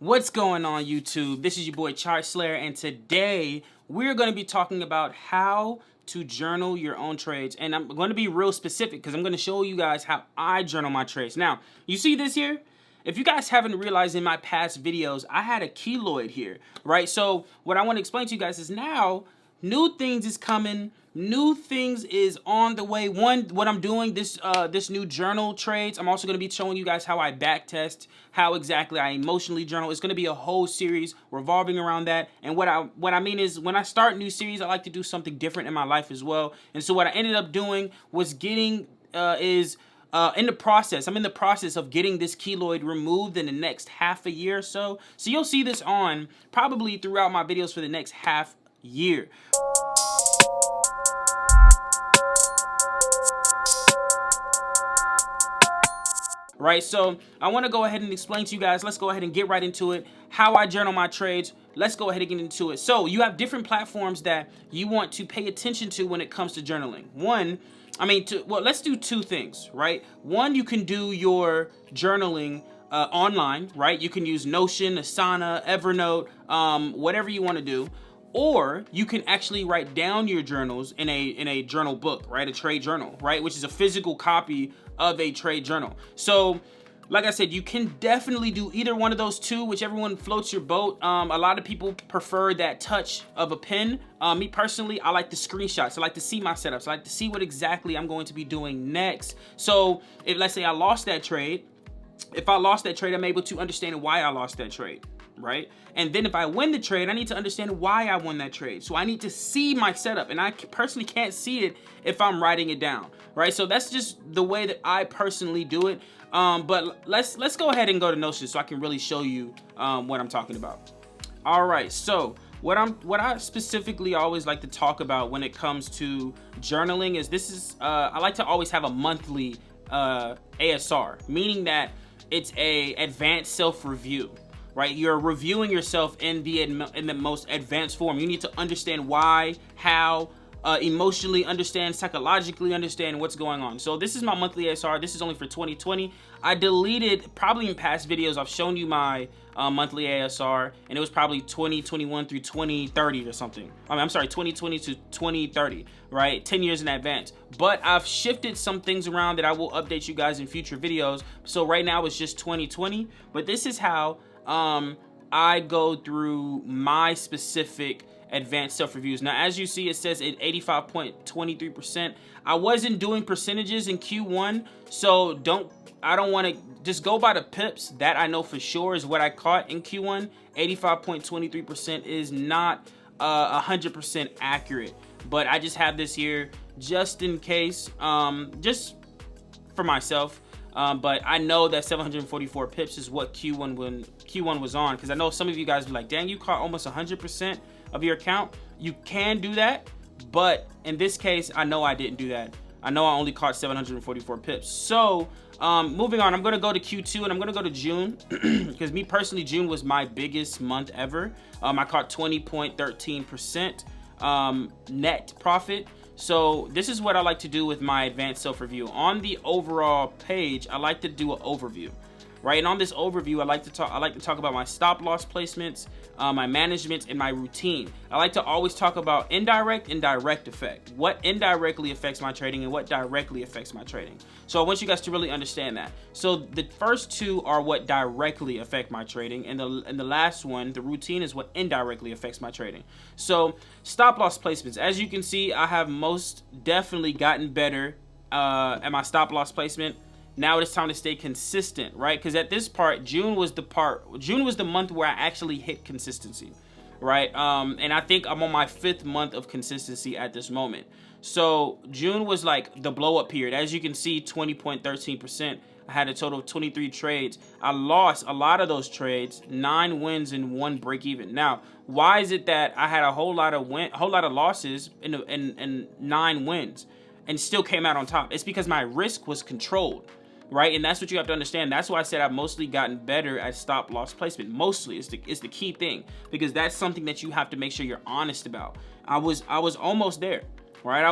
What's going on, YouTube? This is your boy Chart Slayer, and today we're going to be talking about how to journal your own trades. And I'm going to be real specific because I'm going to show you guys how I journal my trades. Now, you see this here? If you guys haven't realized in my past videos, I had a keloid here, right? So what I want to explain to you guys is now new things is coming. New things is on the way. What I'm doing, this new journal trades, I'm also going to be showing you guys how I back test, how exactly I emotionally journal. It's going to be a whole series revolving around that. And what I mean is, when I start new series, I like to do something different in my life as well. And so what I ended up doing was in the process, I'm in the process of getting this keloid removed in the next half a year or so. So you'll see this on probably throughout my videos for the next half year. Right, so I want to go ahead and explain to you guys. Let's go ahead and get right into it. How I journal my trades. Let's go ahead and get into it. So you have different platforms that you want to pay attention to when it comes to journaling. Let's do two things, right? One, you can do your journaling online, right? You can use Notion, Asana, Evernote, whatever you want to do. Or you can actually write down your journals in a journal book, right? A trade journal, right? Which is a physical copy of a trade journal. So, like I said, you can definitely do either one of those two, whichever one floats your boat. A lot of people prefer that touch of a pen. Me personally, I like the screenshots. I like to see my setups. I like to see what exactly I'm going to be doing next. So, if let's say I lost that trade, I'm able to understand why I lost that trade. Right? And then if I win the trade, I need to understand why I won that trade. So I need to see my setup, and I personally can't see it if I'm writing it down, right? So that's just the way that I personally do it. But let's go ahead and go to Notion so I can really show you what I'm talking about. All right, so what I specifically always like to talk about when it comes to journaling is I like to always have a monthly ASR, meaning that it's a advanced self-review. Right, you're reviewing yourself in the most advanced form. You need to understand why, how, emotionally understand, psychologically understand what's going on. So this is my monthly ASR. This is only for 2020. I deleted, probably in past videos, I've shown you my monthly ASR, and it was probably 2021 through 2030 or something. I'm sorry, 2020 to 2030, right? 10 years in advance. But I've shifted some things around that I will update you guys in future videos. So right now it's just 2020, but this is how I go through my specific advanced self-reviews. Now, as you see, it says at 85.23%. I wasn't doing percentages in Q1, so I don't want to just go by the pips. That I know for sure is what I caught in Q1. 85.23% is not 100% accurate, but I just have this here just in case, just for myself. But I know that 744 pips is what Q1 was on, because I know some of you guys be like, dang, you caught almost 100% of your account. You can do that, but in this case, I know I didn't do that. I know I only caught 744 pips. So moving on, I'm going to go to Q2 and I'm going to go to June because me personally, June was my biggest month ever. I caught 20.13% net profit. So this is what I like to do with my advanced self-review. On the overall page, I like to do an overview, right? And on this overview, I like to talk about my stop loss placements, my management, and my routine. I like to always talk about indirect and direct effect. What indirectly affects my trading and what directly affects my trading. So I want you guys to really understand that. So the first two are what directly affect my trading, and the last one, the routine, is what indirectly affects my trading. So stop loss placements. As you can see, I have most definitely gotten better at my stop loss placement. Now it's time to stay consistent, right? Because at this part, June was the month where I actually hit consistency, right? And I think I'm on my 5th month of consistency at this moment. So June was like the blow up period. As you can see, 20.13%. I had a total of 23 trades. I lost a lot of those trades, 9 wins and 1 break even. Now, why is it that I had a whole lot of losses and 9 wins and still came out on top? It's because my risk was controlled. Right, and that's what you have to understand. That's why I said I've mostly gotten better at stop loss placement. Mostly is the key thing, because that's something that you have to make sure you're honest about. I was almost there, right?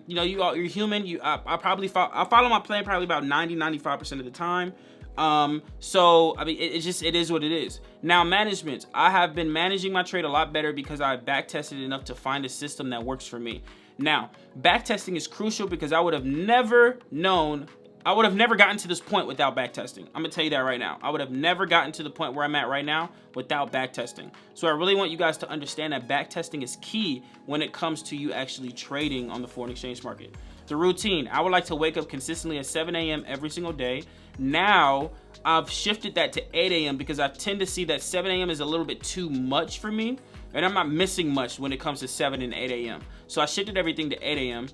You're human. I follow my plan probably about 95% of the time. So I mean, it is what it is. Now, management. I have been managing my trade a lot better because I back tested enough to find a system that works for me. Now, back testing is crucial because I would have never gotten to this point without back testing. I'm gonna tell you that right now. I would have never gotten to the point where I'm at right now without back testing. So I really want you guys to understand that back testing is key when it comes to you actually trading on the foreign exchange market. The routine. I would like to wake up consistently at 7 a.m. every single day. Now, I've shifted that to 8 a.m. because I tend to see that 7 a.m. is a little bit too much for me. And I'm not missing much when it comes to 7 and 8 a.m. So I shifted everything to 8 a.m.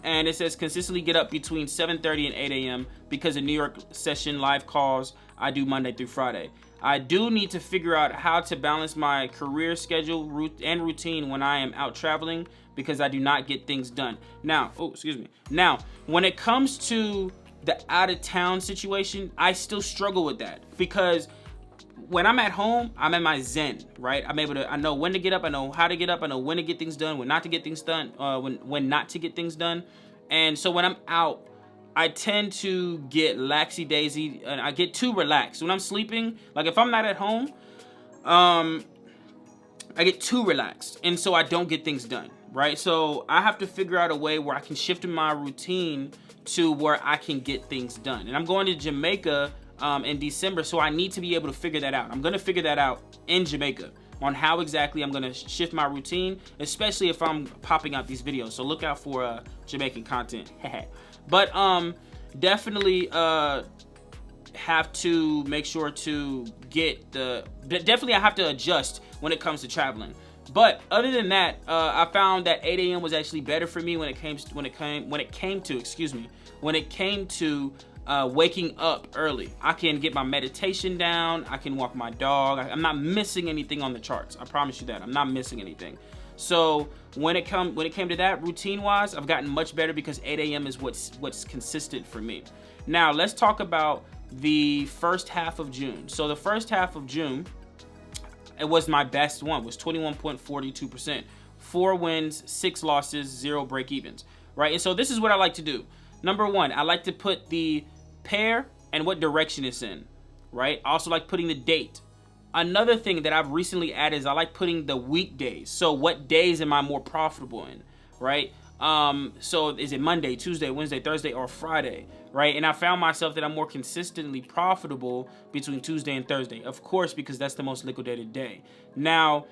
And it says consistently get up between 7:30 and 8 a.m. because of New York session live calls I do Monday through Friday. I do need to figure out how to balance my career schedule and routine when I am out traveling because I do not get things done. Now, Now, when it comes to the out of town situation, I still struggle with that because when I'm at home, I'm in my zen, right? I know when to get up, I know how to get up, I know when to get things done, when not to get things done, when not to get things done. And so when I'm out, I tend to get laxy-daisy, and I get too relaxed. When I'm sleeping, like if I'm not at home, I get too relaxed, and so I don't get things done, right? So I have to figure out a way where I can shift my routine to where I can get things done. And I'm going to Jamaica in December, so I need to be able to figure that out. I'm going to figure that out in Jamaica on how exactly I'm going to shift my routine, especially if I'm popping out these videos. So look out for Jamaican content. But definitely have to make sure to get definitely I have to adjust when it comes to traveling. But other than that, I found that 8 a.m. was actually better for me when it came to waking up early. I can get my meditation down. I can walk my dog. I'm not missing anything on the charts. I promise you that. I'm not missing anything. So when it came to that routine-wise, I've gotten much better because 8 a.m. is what's consistent for me. Now let's talk about the first half of June. So the first half of June, it was my best one. Was 21.42%. 4 wins, 6 losses, 0 break-evens. Right, and so this is what I like to do. Number one, I like to put the pair and what direction it's in, right? I also like putting the date. Another thing that I've recently added is I like putting the weekdays. So what days am I more profitable in, right? So is it Monday, Tuesday, Wednesday, Thursday, or Friday, right? And I found myself that I'm more consistently profitable between Tuesday and Thursday, of course, because that's the most liquidated day. Now,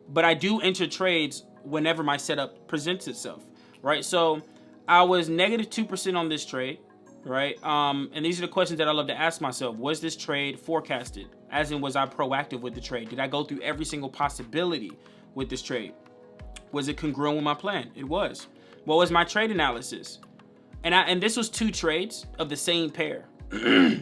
but I do enter trades whenever my setup presents itself, right? So I was negative 2% on this trade, right? And these are the questions that I love to ask myself. Was this trade forecasted? As in, was I proactive with the trade? Did I go through every single possibility with this trade? Was it congruent with my plan? It was. What was my trade analysis? And this was 2 trades of the same pair.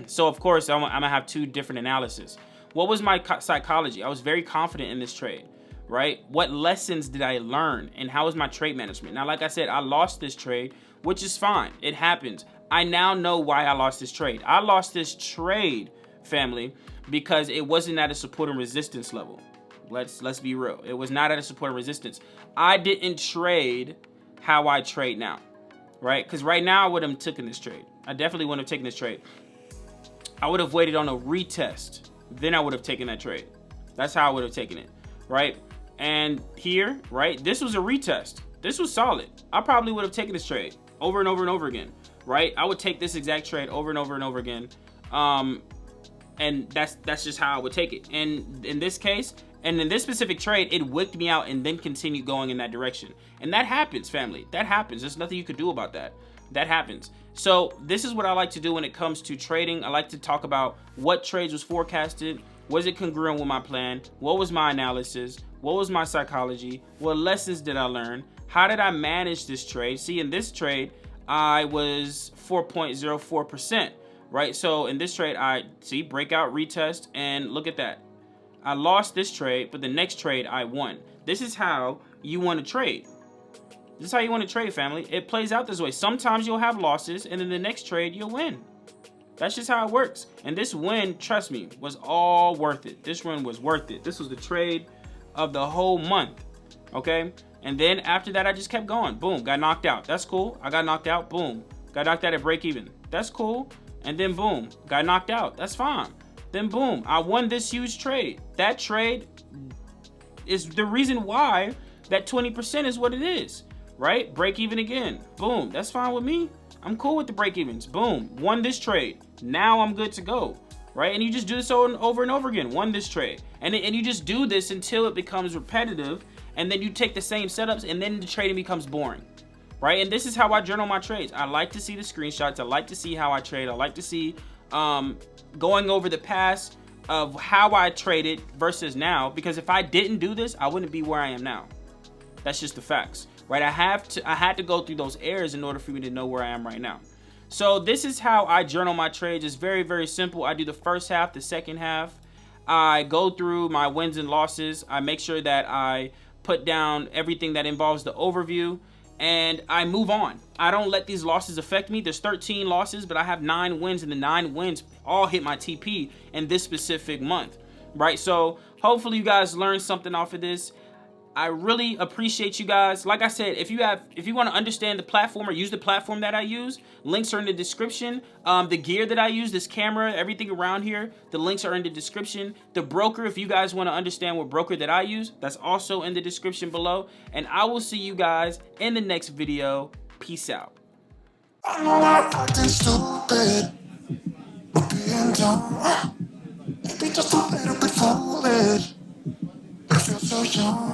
So of course, I'm gonna have 2 different analyses. What was my psychology? I was very confident in this trade, right? What lessons did I learn, and how was my trade management? Now, like I said, I lost this trade, which is fine. It happens. I now know why I lost this trade. I lost this trade, family, because it wasn't at a support and resistance level. Let's be real. It was not at a support and resistance. I didn't trade how I trade now, right? Because right now I would have taken this trade. I definitely wouldn't have taken this trade. I would have waited on a retest. Then I would have taken that trade. That's how I would have taken it, right? And here, right, this was a retest. This was solid. I probably would have taken this trade over and over and over again, right? I would take this exact trade over and over and over again. And that's just how I would take it. And in this case, and in this specific trade, it wicked me out and then continued going in that direction. And that happens, family. That happens. There's nothing you could do about that. That happens. So this is what I like to do when it comes to trading. I like to talk about what trades was forecasted. Was it congruent with my plan? What was my analysis? What was my psychology? What lessons did I learn? How did I manage this trade? See, in this trade, I was 4.04%, right? So in this trade, I see breakout, retest, and look at that. I lost this trade, but the next trade I won. This is how you want to trade. This is how you want to trade, family. It plays out this way. Sometimes you'll have losses, and then the next trade you'll win. That's just how it works. And this win, trust me, was all worth it. This run was worth it. This was the trade of the whole month, okay? And then after that, I just kept going. Boom, got knocked out. That's cool. I got knocked out. Boom, got knocked out at break even. That's cool. and then boom, got knocked out. That's fine. Then boom, I won this huge trade. That trade is the reason why that 20% is what it is, right? Break even again. Boom, that's fine with me. I'm cool with the break evens. Boom, won this trade. Now I'm good to go, right? And you just do this over and over again. Won this trade. And you just do this until it becomes repetitive, and then you take the same setups, and then the trading becomes boring, right? And this is how I journal my trades. I like to see the screenshots. I like to see how I trade. I like to see going over the past of how I traded versus now, because if I didn't do this, I wouldn't be where I am now. That's just the facts, right? I had to go through those errors in order for me to know where I am right now. So this is how I journal my trades. It's very, very simple. I do the first half, the second half. I go through my wins and losses. I make sure that I put down everything that involves the overview, and I move on. I don't let these losses affect me. There's 13 losses, but I have 9 wins, and the 9 wins all hit my TP in this specific month, right? So hopefully you guys learned something off of this. I really appreciate you guys. Like I said, if you want to understand the platform or use the platform that I use, links are in the description. The gear that I use, this camera, everything around here, the links are in the description. The broker, if you guys want to understand what broker that I use, that's also in the description below. And I will see you guys in the next video. Peace out. I'm not acting stupid, but being dumb. Maybe just a little bit foolish. I feel so young.